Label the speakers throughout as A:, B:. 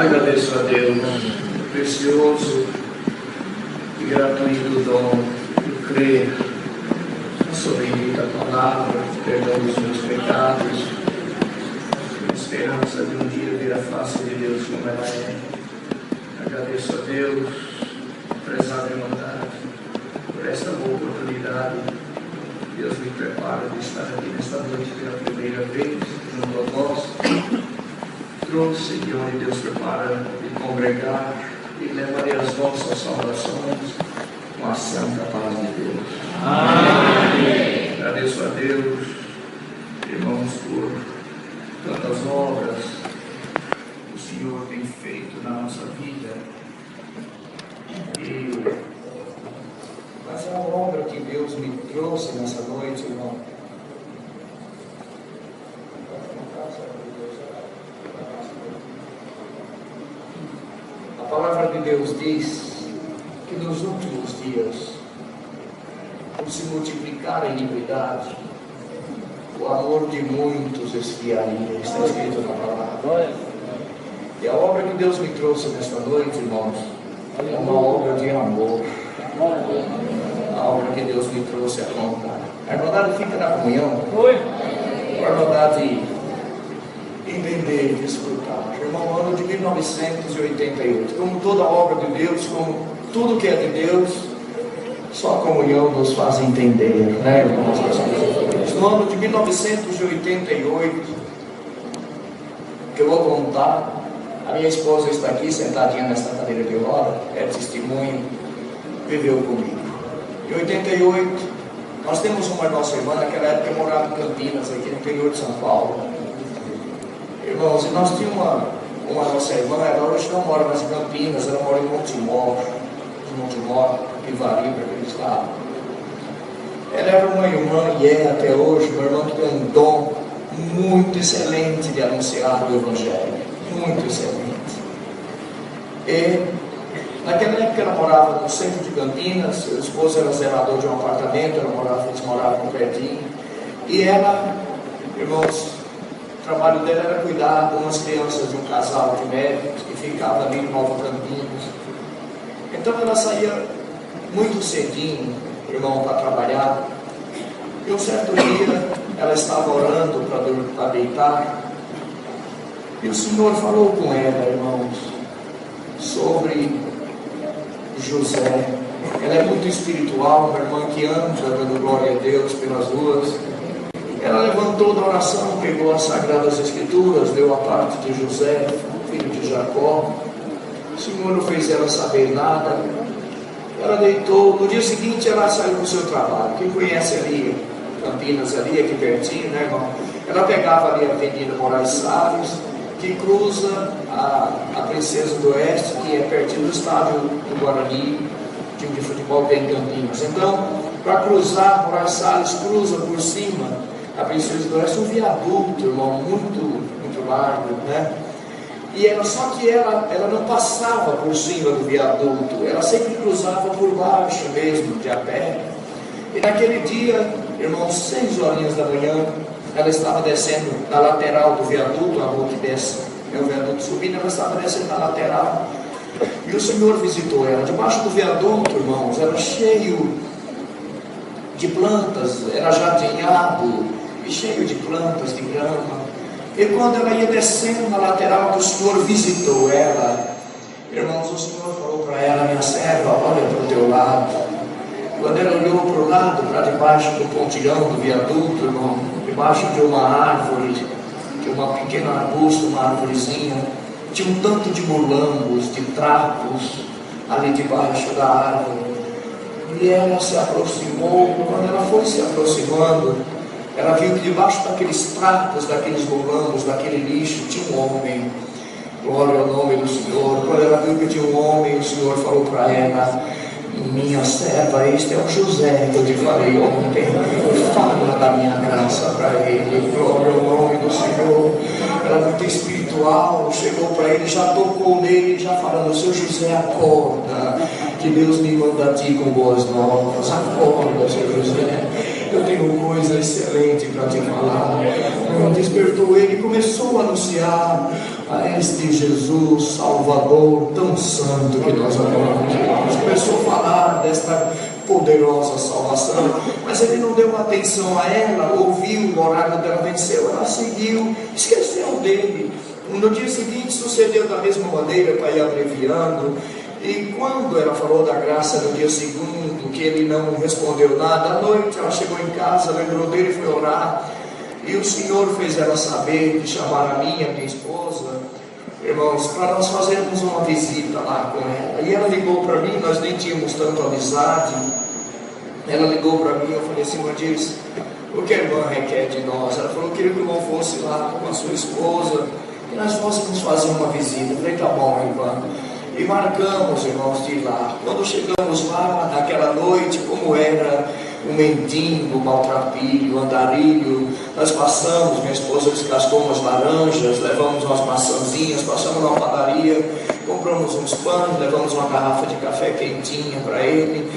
A: Agradeço a Deus o precioso e gratuito dom de crer na sua bendita palavra, perdão dos meus pecados, a esperança de um dia ver a face de Deus como ela é. Agradeço a Deus por essa irmandade, por esta boa oportunidade. Deus me prepara de estar aqui nesta noite pela primeira vez, junto a vós. Trouxe de onde Deus prepara de congregar e levarei as vossas salvações com a santa paz de Deus. Amém. Agradeço a Deus, irmãos, por tantas obras que o Senhor tem feito na nossa vida. Mas a obra que Deus me trouxe nessa noite, irmão, a palavra de Deus diz que nos últimos dias, por se multiplicar a iniquidade, o amor de muitos esfriaria. Está escrito na palavra. E a obra que Deus me trouxe nesta noite, irmãos, é uma obra de amor. A obra que Deus me trouxe a contar. A irmandade fica na comunhão. A irmandade entender e desfrutar. Irmão, ano de 1988, como toda obra de Deus, como tudo que é de Deus, só a comunhão nos faz entender, né, irmãos? No ano de 1988, que eu vou contar, a minha esposa está aqui sentadinha nesta cadeira de roda, é testemunho, viveu comigo. Em 88, nós temos uma nossa irmã, naquela época morava em Campinas, aqui no interior de São Paulo. Irmãos, e nós tínhamos uma nossa irmã, ela hoje não mora mais em Campinas, ela mora em Montemor, Pivari, para aquele estado. Ela era uma irmã e é até hoje uma irmã que tem um dom muito excelente de anunciar o Evangelho, muito excelente. E naquela época ela morava no centro de Campinas, seu esposo era zelador de um apartamento, eles moravam pertinho, e ela, irmãos, o trabalho dela era cuidar de umas crianças de um casal de médicos que ficava ali em Nova Campinas. Então ela saía muito cedinho, irmão, para trabalhar. E um certo dia ela estava orando para deitar. E o Senhor falou com ela, irmãos, sobre José. Ela é muito espiritual, uma irmã que anda dando glória a Deus pelas ruas. Ela levantou da oração, pegou as Sagradas Escrituras, leu a parte de José, filho de Jacó. O Senhor não fez ela saber nada. Ela deitou. No dia seguinte ela saiu para o seu trabalho. Quem conhece ali, Campinas ali, aqui pertinho, né, irmão? Ela pegava ali a Avenida Moraes Salles, que cruza a Princesa do Oeste, que é pertinho do estádio do Guarani, time de futebol que tem em Campinas. Então, para cruzar Moraes Salles, cruza por cima a Princesa do Oeste, um viaduto, irmão, muito largo, né? E só que ela não passava por cima do viaduto, ela sempre cruzava por baixo mesmo, de a pé. E naquele dia, irmãos, 6 horinhas da manhã, ela estava descendo na lateral do viaduto, a rua que desce, é o viaduto subindo, ela estava descendo na lateral. E o Senhor visitou ela. Debaixo do viaduto, irmãos, era cheio de plantas, era jardinhado, e cheio de plantas, de grama. E quando ela ia descendo na lateral, o Senhor visitou ela. Irmãos, o Senhor falou para ela: minha serva, olha para o teu lado. Quando ela olhou para o lado, para debaixo do pontilhão do viaduto, irmão, debaixo de uma árvore, de uma pequena arbusto, uma árvorezinha, tinha um tanto de mulambos, de trapos, ali debaixo da árvore. E ela se aproximou. Quando ela foi se aproximando, ela viu que debaixo daqueles trapos, daqueles mulambos, daquele lixo, tinha um homem. Glória ao nome do Senhor. Quando ela viu que tinha um homem, o Senhor falou para ela: minha serva, este é o José que eu te falei ontem. Fala da minha graça para ele. Glória ao nome do Senhor. Ela é muito espiritual, chegou para ele, já tocou nele, já falando: seu José, acorda, que Deus me manda a ti com boas novas. Acorda, seu José, eu tenho coisa excelente para te falar. Ela despertou ele. começou a anunciar a este Jesus Salvador tão santo que nós amamos, irmãos. Começou a falar desta poderosa salvação, mas ele não deu atenção a ela, ouviu, o horário dela venceu, ela seguiu, esqueceu dele. No dia seguinte sucedeu da mesma maneira, para ir abreviando. E quando ela falou da graça no dia segundo, que ele não respondeu nada, à noite ela chegou em casa, lembrou dele e foi orar. E o Senhor fez ela saber de chamar a minha esposa, irmãos, para nós fazermos uma visita lá com ela. E ela ligou para mim, nós nem tínhamos tanta amizade. Ela ligou para mim, eu falei assim, irmã disse, o que a irmã requer de nós? Ela falou, eu queria que o irmão fosse lá com a sua esposa, e nós fôssemos fazer uma visita. Eu falei, tá bom, irmã. E marcamos, irmãos, de ir lá. Quando chegamos lá, naquela noite, como era um mendigo, maltrapilho, andarilho, nós passamos, minha esposa descascou umas laranjas, levamos umas maçãzinhas, passamos numa padaria, compramos uns pães, levamos uma garrafa de café quentinha para ele.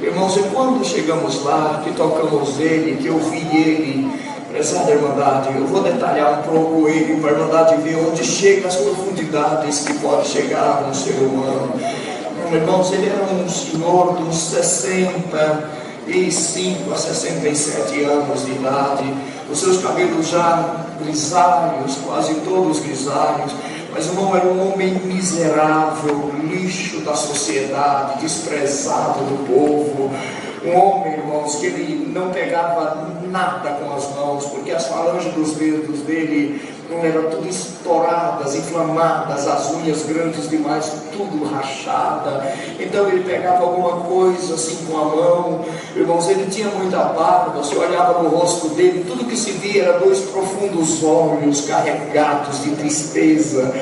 A: Irmãos, e quando chegamos lá, que tocamos ele, que eu vi ele, prezada Irmandade, eu vou detalhar um pouco ele, para a Irmandade ver onde chega as profundidades que pode chegar um ser humano. Irmãos, ele era um senhor de uns 65 a 67 anos de idade, os seus cabelos já grisalhos, quase todos grisalhos, mas o irmão era um homem miserável, lixo da sociedade, desprezado do povo. Um homem, irmãos, que ele não pegava nada com as mãos, porque as falanges dos dedos dele eram tudo estouradas, inflamadas, as unhas grandes demais, tudo rachada. Então ele pegava alguma coisa assim com a mão, irmãos, ele tinha muita barba, você olhava no rosto dele, tudo que se via era dois profundos olhos carregados de tristeza.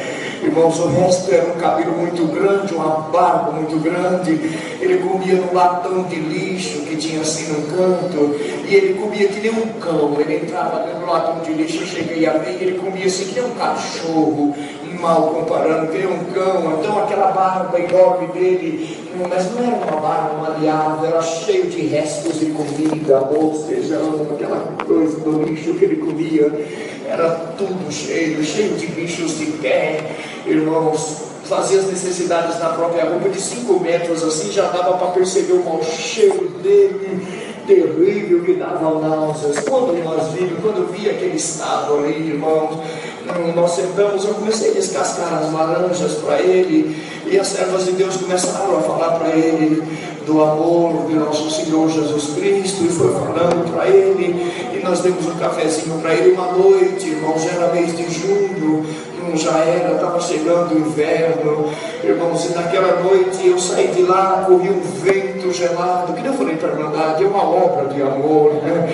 A: Irmãos, o resto era um cabelo muito grande, uma barba muito grande. Ele comia num latão de lixo que tinha assim no canto, e ele comia que nem um cão. Ele entrava dentro do latão de lixo, eu cheguei a ver, e ele comia assim que nem um cachorro, mal comparando, que nem um cão. Então aquela barba enorme dele, mas não era uma barba maleável, era cheio de restos de comida, bocejando, aquela coisa do lixo que ele comia. Era tudo cheio de bichos de pé, irmãos, fazia as necessidades na própria roupa de 5 metros assim, já dava para perceber o mau cheiro dele, terrível, que dava náuseas. Quando eu vi aquele estado ali, irmãos, nós sentamos, eu comecei a descascar as laranjas para ele, e as servas de Deus começaram a falar para ele do amor de nosso Senhor Jesus Cristo, e foi falando para ele, e nós demos um cafezinho para ele uma noite, irmãos, já era mês de junho, já era, estava chegando o inverno, irmãos, e naquela noite eu saí de lá, corri um vento gelado, que eu falei para a Irmandade, é uma obra de amor, né?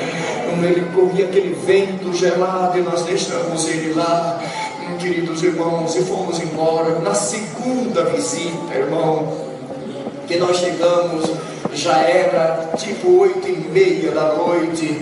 A: Ele corria aquele vento gelado, e nós deixamos ele lá, queridos irmãos, e fomos embora. Na segunda visita, irmão, que nós chegamos, já era tipo 8h30 da noite,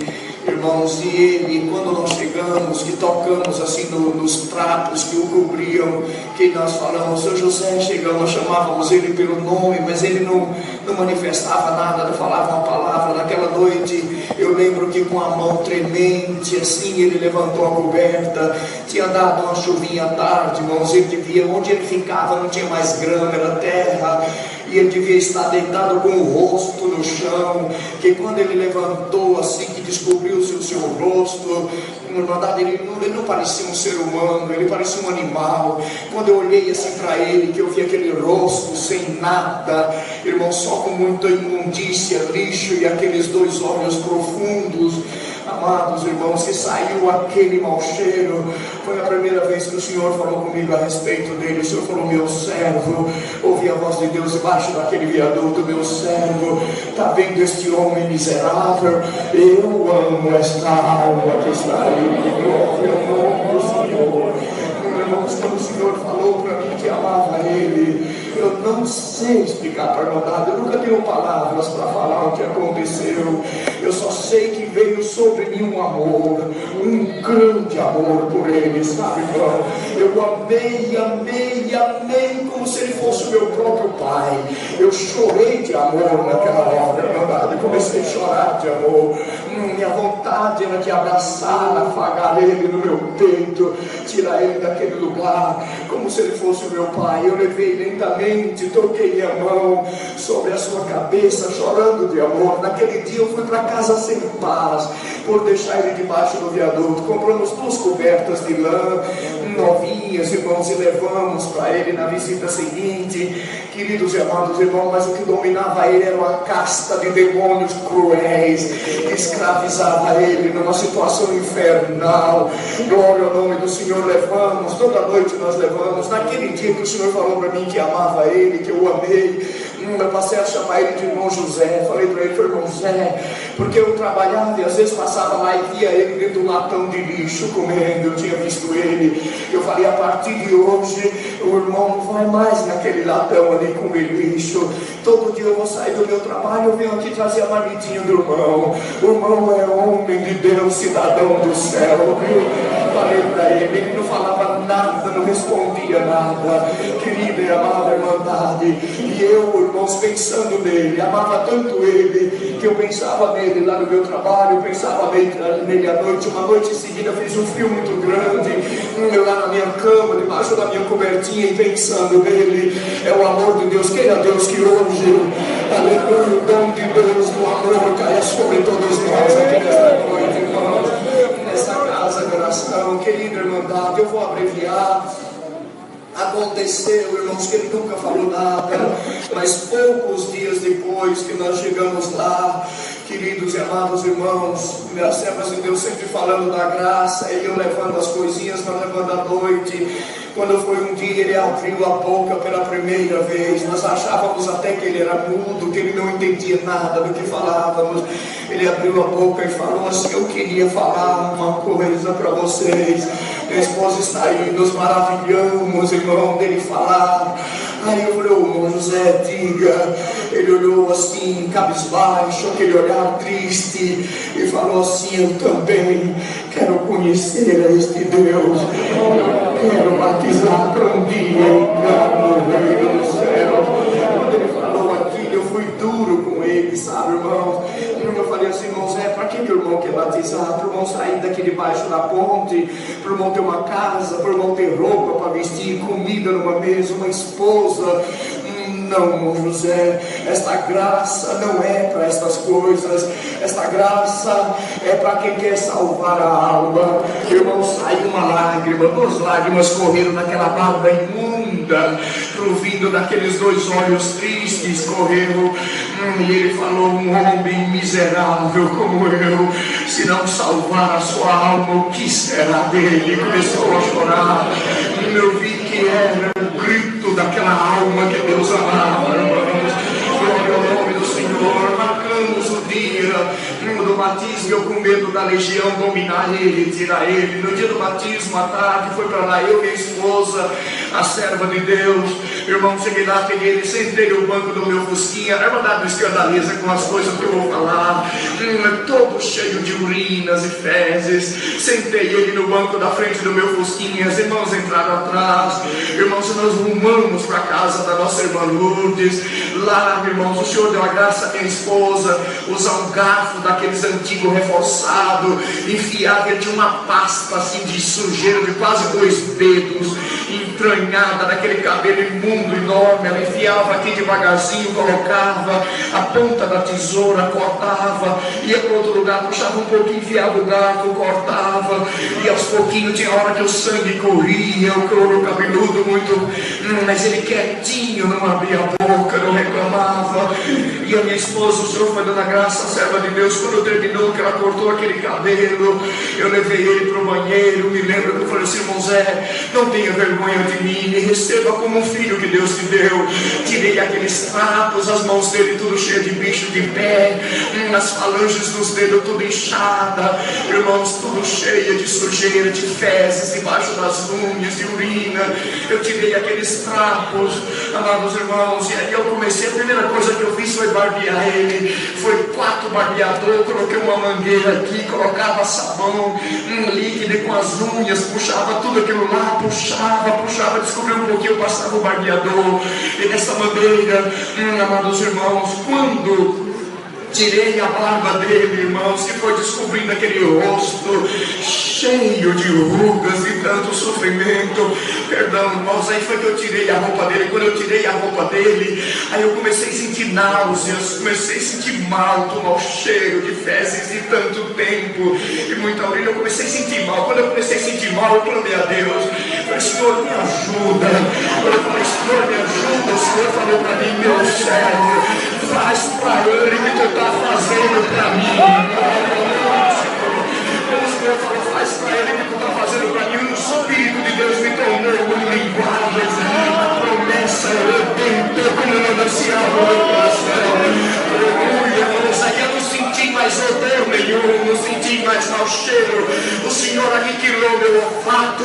A: irmãos, e ele, quando nós chegamos, que tocamos assim nos pratos que o cobriam, que nós falamos, seu José, chegamos, chamávamos ele pelo nome, mas ele não manifestava nada, não falava uma palavra. Naquela noite, eu lembro que com a mão tremente, assim, ele levantou a coberta, tinha dado uma chuvinha à tarde, irmãos, ele devia, onde ele ficava não tinha mais grama, era terra, e ele devia estar deitado com o rosto no chão, que quando ele levantou assim, que descobriu-se o seu rosto, na verdade ele não parecia um ser humano, ele parecia um animal. Quando eu olhei assim para ele, que eu vi aquele rosto sem nada, irmão, só com muita imundícia, lixo, e aqueles dois olhos profundos, amados irmãos, que saiu aquele mau cheiro. Foi a primeira vez que o Senhor falou comigo a respeito dele. O Senhor falou, meu servo, ouvi a voz de Deus debaixo daquele viaduto, meu servo, está vendo este homem miserável? Eu amo esta alma que está aí, glória ao nome do Senhor. Irmãos, quando o Senhor falou para mim que amava ele, eu não sei explicar para a Irmandade, eu nunca tenho palavras para falar o que aconteceu, eu só sei que veio sobre mim tinha um amor, um grande amor por ele, sabe, irmão? Eu amei, amei, amei como se ele fosse o meu próprio pai. Eu chorei de amor naquela hora, verdade? Comecei a chorar de amor. Minha vontade era de abraçar, afagar ele no meu peito, tirar ele daquele lugar, como se ele fosse o meu pai. Eu levei lentamente, toquei minha mão sobre a sua cabeça, chorando de amor. Naquele dia eu fui para casa sem paz, por deixar ele debaixo do viaduto. Compramos 2 cobertas de lã, novinhas, irmãos, e levamos para ele na visita seguinte. Queridos e amados irmãos, mas o que dominava ele era uma casta de demônios cruéis, que escravizava ele numa situação infernal. Glória ao nome do Senhor. Levamos, toda noite nós levamos. Naquele dia que o Senhor falou para mim que amava ele, que eu amei, eu passei a chamar ele de irmão José. Falei para ele: irmão José, porque eu trabalhava e às vezes passava lá e via ele dentro de um latão de lixo comendo. Eu tinha visto ele. Eu falei: a partir de hoje o irmão não vai mais naquele latão ali comer lixo. Todo dia eu vou sair do meu trabalho, eu venho aqui trazer a marmitinha do irmão. O irmão é homem de Deus, cidadão do céu. Eu falei para ele não falava nada, não respondia nada. Querida e amada irmandade, e eu, irmãos, pensando nele, amava tanto ele, que eu pensava nele lá no meu trabalho, eu pensava nele à noite. Uma noite em seguida fez um frio muito grande, eu lá na minha cama, debaixo da minha cobertinha, e pensando nele. É o amor de Deus. Queira Deus que hoje, aleluia, o dom de Deus do amor caia sobre todos nós aqui nesta noite, irmãos, nessa casa de oração. Querida irmandade, eu vou abreviar. Aconteceu, irmãos, que ele nunca falou nada, mas poucos dias depois que nós chegamos lá, queridos e amados irmãos, minhas servas de Deus sempre falando da graça, e eu levando as coisinhas, nós levando à noite. Quando foi um dia, ele abriu a boca pela primeira vez. Nós achávamos até que ele era mudo, que ele não entendia nada do que falávamos. Ele abriu a boca e falou assim: eu queria falar uma coisa para vocês. Minha esposa está aí, nos maravilhamos, irmão, dele falar. Aí eu falei: ô irmão José, diga. Ele olhou assim, cabisbaixo, aquele olhar triste, e falou assim: eu também quero conhecer a este Deus. Eu quero batizar para um dia entrar no reino do céu. Quando ele falou aquilo, eu fui duro com ele, sabe, irmão? Eu falei assim: irmão Zé, para que o irmão quer batizar? Para o irmão sair daqui debaixo da ponte, para o irmão ter uma casa, para o irmão ter roupa para vestir, comida numa mesa, uma esposa. Não, irmão José, esta graça não é para estas coisas. Esta graça é para quem quer salvar a alma. Irmão, saiu uma lágrima, 2 lágrimas correram naquela barba imunda, vindo daqueles 2 olhos tristes, correu. E ele falou: um homem miserável como eu, se não salvar a sua alma, o que será dele? Começou a chorar. E eu vi que era o grito daquela alma que Deus amava, irmãos. Glória ao nome do Senhor. Marcamos o dia do batismo, eu com medo da legião dominar ele, tirar ele. No dia do batismo, à tarde, foi para lá eu, minha esposa, a serva de Deus. Irmão, cheguei lá, peguei ele, sentei no banco do meu fusquinha. A irmandade me escandaliza com as coisas que eu vou falar, todo cheio de urinas e fezes. Sentei ele no banco da frente do meu fusquinha, as irmãos entraram atrás. Irmãos, nós rumamos para a casa da nossa irmã Lourdes. Lá, irmãos, o Senhor deu a graça à minha esposa usar um garfo daqueles antigos reforçado, enfiava de uma pasta assim de sujeira de quase 2 dedos, entranhada naquele cabelo imundo enorme. Ela enfiava aqui devagarzinho, colocava a ponta da tesoura, cortava, ia para outro lugar, puxava um pouquinho, enfiava o garfo, cortava, e aos pouquinhos tinha hora que o sangue corria, o couro cabeludo muito, mas ele quietinho, não abria a boca, não reclamava. E a minha esposa, o Senhor foi dando a graça, a serva de Deus, quando terminou que ela cortou aquele cabelo, eu levei ele para o banheiro. Me lembro que eu falei assim: irmão Zé, não tenha vergonha de mim, me receba como um filho que Deus e deu. Tirei aqueles trapos, as mãos dele tudo cheio de bicho de pé, as falanges dos dedos tudo inchada, irmãos, tudo cheia de sujeira, de fezes debaixo das unhas, de urina. Eu tirei aqueles trapos, amados irmãos, e aí eu comecei, a primeira coisa que eu fiz foi barbear ele. Foi 4 barbeadores, coloquei uma mangueira aqui, colocava sabão, líquido com as unhas, puxava tudo aquilo lá, puxava, descobri um pouquinho, passava o barbeador, e dessa maneira, amados irmãos, quando tirei a barba dele, irmãos, que foi descobrindo aquele rosto cheio de rugas e tanto sofrimento. Perdão, irmãos, aí foi que eu tirei a roupa dele. Quando eu tirei a roupa dele, aí eu comecei a sentir náuseas, comecei a sentir mal, o mau cheiro de fezes de tanto tempo e muita urina. Eu comecei a sentir mal. Quando eu comecei a sentir mal, eu clamei a Deus. Eu falei, Senhor, me ajuda. Eu falei, Senhor, me ajuda. O Senhor falou para mim, meu servo, faz para ele que tu está fazendo para mim. O Senhor falou, faz para ele que tu está fazendo para mim. O Espírito de Deus me tornou uma linguagem. A promessa redentor como eu anunciava no coração. Aleluia, irmãos. Aí eu não senti mais odor nenhum, não senti mais mau cheiro. O Senhor aniquilou meu olfato,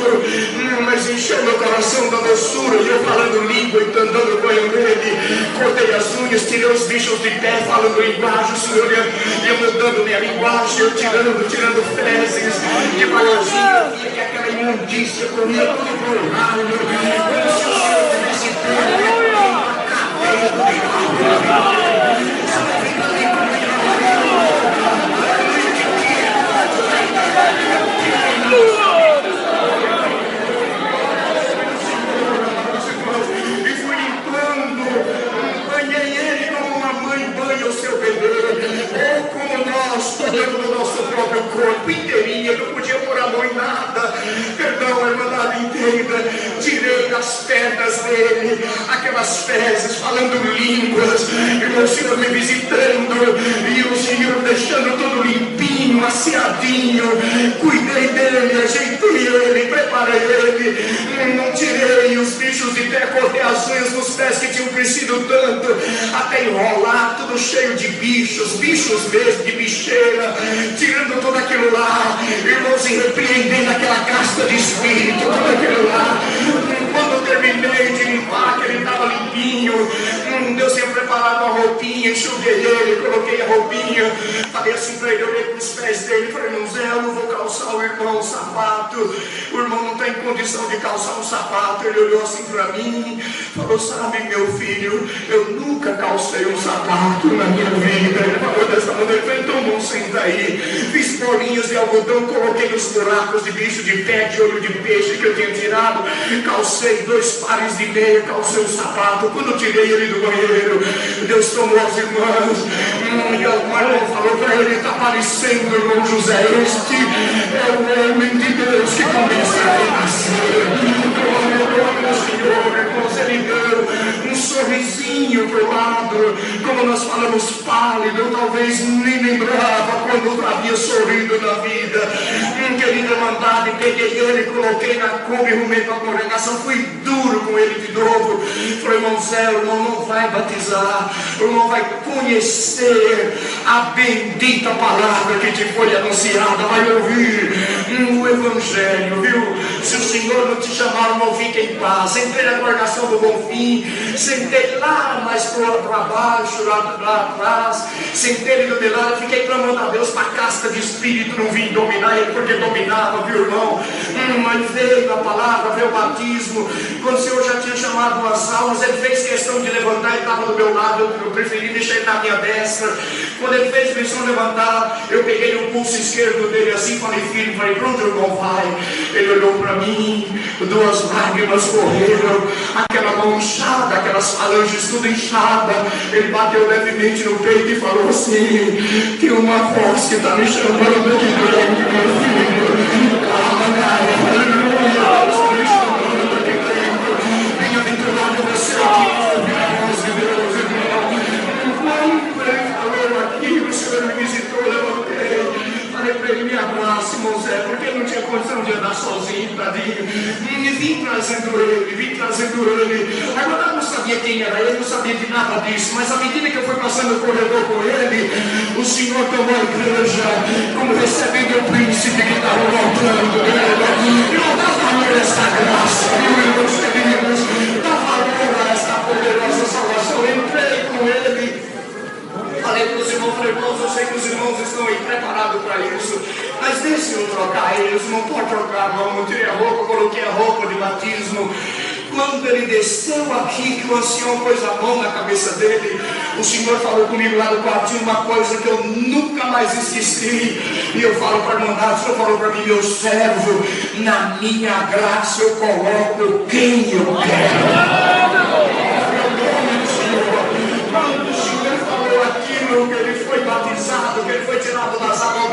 A: mas encheu meu coração da doçura. E eu falando língua e dando banho nele, cortei as unhas, tirei os bichos de pé, falando linguagem. O Senhor ia mudando minha linguagem, eu tirando fezes, devagarzinho, via que aquela imundícia comia tudo pro ralo, como se o Senhor tivesse dentro uma cadeia do diabo. E fui limpando, banhei ele como uma mãe banha o seu bebê, ou como nós, cuidando do nosso próprio corpo inteirinho. Não podia pôr a mão em nada. Perdão, irmandade inteira. Tirei das pernas dele aquelas fezes, falando línguas, e o Senhor me visitando, e o Senhor deixando tudo limpinho, aciadinho. Cuidei dele, ajeitei ele, preparei ele, não tirei os bichos de pé, cortei as unhas nos pés que tinham crescido tanto, até enrolar, tudo cheio de bichos mesmo, de bicheira, tirando tudo aquilo lá, irmãos, e repreendendo aquela casta de espírito, tudo aquilo lá. Quando eu terminei de limpar, que ele estava limpinho, Deus tinha preparado uma roupinha, enxuguei ele, coloquei a roupinha, falei assim para ele, olhei para os pés dele, falei, irmão Zé, eu não vou calçar o irmão um sapato, o irmão não tem condição de calçar um sapato. Ele olhou assim para mim, falou, sabe, meu filho, eu nunca calcei um sapato na minha vida. Ele falou dessa maneira, falei, então não senta aí. Fiz bolinhas de algodão, coloquei nos buracos de bicho de pé, de olho de peixe que eu tinha tirado, calcei 2 pares de meia, calcei um sapato. Quando eu tirei ele do banheiro, Deus tomou as irmãs, e o irmão falou para ele, está parecendo, irmão José, este é o homem de Deus que começa a renascer. Glória ao Senhor, irmãos, ele deu um sorrisinho pro lado, como nós falamos, pálido, eu talvez nem lembrava quando havia sorrido na vida. Querida irmandade, peguei ele, coloquei na Kombi, rumei para a congregação, fui duro com ele de novo. Falei, irmão Zé, o irmão não vai batizar, o irmão vai conhecer a bendita palavra que te foi anunciada, vai ouvir o Evangelho, viu? Se o Senhor não te chamar, irmão, fique em paz. Entrei na congregação do Bonfim, sentei lá mais para baixo, lá atrás, sentei do meu lado, fiquei clamando a Deus para a casta de espírito não vir dominar ele, porque dominava, viu, irmão? Mas veio a palavra, veio o batismo. Quando o Senhor já tinha chamado umas almas, ele fez questão de levantar, ele estava do meu lado, eu preferi deixar ele na minha destra. Quando ele fez questão de levantar, eu peguei no pulso esquerdo dele assim, falei, filho, falei, para onde o irmão vai? Ele olhou para mim, 2 lágrimas correram, aquela mão inchada, aquelas falanges tudo inchada. Ele bateu levemente no peito e falou assim, tem uma voz que está me chamando aqui dentro, meu filho. Calma, cara, aleluia, Deus está me chamando aqui dentro. Bem-aventurado você aqui, irmãos de Deus, irmão. Quando ele falou aqui, o Senhor me visitou, eu levantei. Falei para ele, me abraça, irmão Zé, porque ele não tinha condição de andar
B: sozinho, tadinho. E vim trazendo ele. Agora eu não sabia quem era ele, não sabia de nada disso, mas à medida que eu fui passando o corredor com ele, o Senhor tomou a igreja como recebendo o príncipe que estava voltando. E não dá valor a esta graça, meus irmãos queridos, dá valor a esta poderosa salvação. Eu entrei com ele. Falei para os irmãos, eu sei que os irmãos estão aí preparados para isso, mas deixe eu trocar eles, não pode trocar não. Eu tirei a roupa, coloquei a roupa de batismo. Quando ele desceu aqui, que o ancião pôs a mão na cabeça dele, o Senhor falou comigo lá no quartinho uma coisa que eu nunca mais esqueci. E eu falo para a irmandade, o Senhor falou para mim: meu servo, na minha graça eu coloco quem eu quero. Quando o Senhor falou aquilo, que ele foi batizado, que ele foi tirado das águas,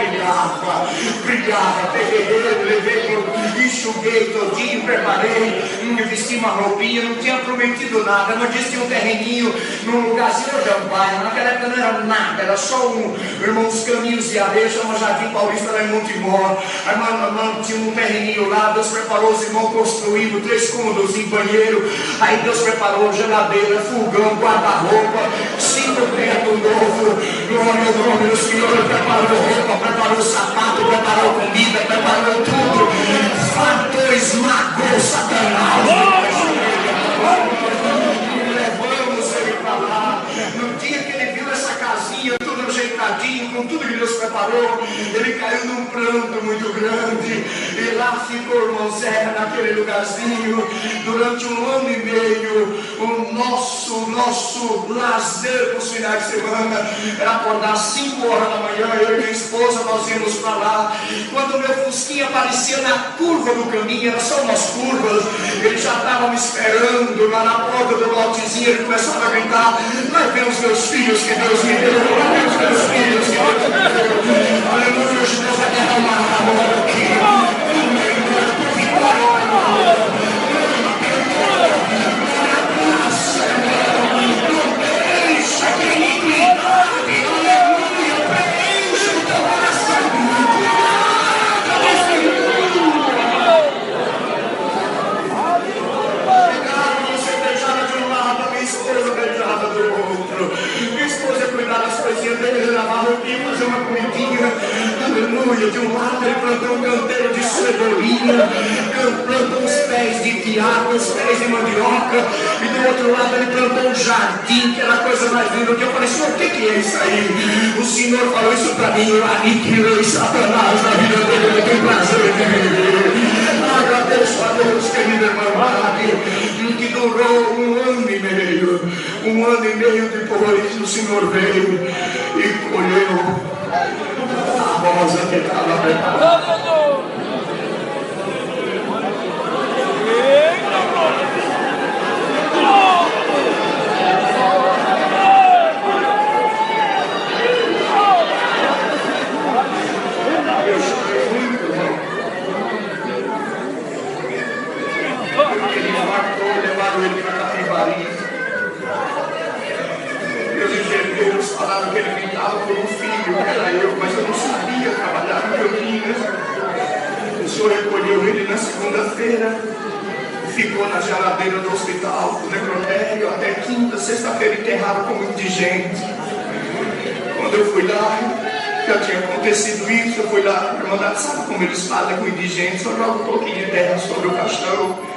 B: brilhava, peguei ele, levei, enxuguei todinho, preparei, vesti uma roupinha, não tinha prometido nada, mas disse que tinha um terreninho num lugarzinho de bairro. Naquela época não era nada, era só uns caminhos de areia, chama Jardim Paulista, lá em Montemor. A irmã tinha um terreninho lá, Deus preparou os irmãos construindo 3 cômodos em banheiro. Aí Deus preparou geladeira, fogão, guarda-roupa, 5 teto novo. Glória ao nome do Senhor. Preparou roupa, preparou sapato, preparou comida, preparou tudo. Fartou, esmagou Satanás. Levamos ele para lá. No dia que ele viu essa casinha tudo ajeitadinho, com tudo que Deus preparou, ele caiu num pranto muito grande. E lá ficou, irmão Zé, naquele lugarzinho durante 1 ano e meio. O nosso lazer nos finais de semana era acordar às 5 horas da manhã. Eu e minha esposa, nós íamos para lá. Quando o meu fusquinha aparecia na curva do caminho, era só umas curvas, ele já estava me esperando lá na porta do lotezinho. Ele começava a gritar: vai ver os meus filhos que Deus me deu, vai ver os meus filhos que Deus me deu. Aleluia, Deus vai derramar amor aqui. Fazer uma comidinha, aleluia. De um lado ele plantou um canteiro de cebolinha, plantou uns pés de piaco, uns pés de mandioca, e do outro lado ele plantou um jardim, que era a coisa mais linda. Que eu falei: Senhor, o que é isso aí? O Senhor falou isso para mim: eu aniquilei Satanás na vida dele, ele tem prazer de viver. Agradeço a Deus, querida irmã, que durou 1 ano e meio. 1 ano e meio depois o Senhor veio e colheu a rosa que estava preparada. Levaram ele para Capivari. Meus enfermeiros falaram que ele gritava por um filho, que era eu, mas eu não sabia trabalhar no Campinas. O Senhor recolheu ele na segunda-feira, ficou na geladeira do hospital, do necrotério, até quinta, sexta-feira enterrado como indigente. Quando eu fui lá, já tinha acontecido isso, eu fui lá, a irmandade sabe como eles fazem com indigentes, só joga um pouquinho de terra sobre o caixão.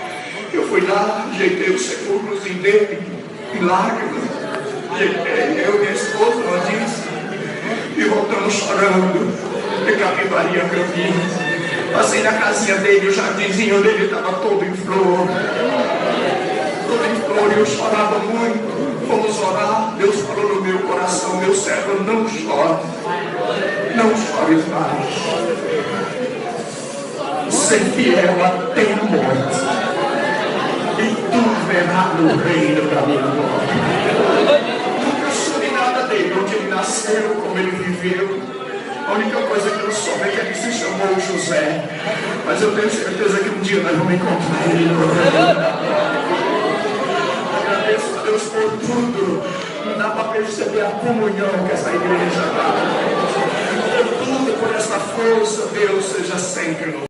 B: Eu fui lá, ajeitei o sepulcrozinho dele, em lágrimas, ajeitei eu e minha esposa, Landis, e voltamos chorando de Capivari a Campinas. Passei na casinha dele, o jardinzinho dele estava todo em flor, e eu chorava muito. Fomos orar, Deus falou no meu coração: meu servo, não chore, não chores mais, ser fiel até a morte, e tu verás no reino da minha glória. Nunca soube nada dele, onde ele nasceu, como ele viveu. A única coisa que eu soube é que ele se chamou José, mas eu tenho certeza que um dia nós vamos encontrar ele no reino. Agradeço a Deus por tudo. Não dá para perceber a comunhão que essa igreja dá. Por tudo, por essa força, Deus seja sempre no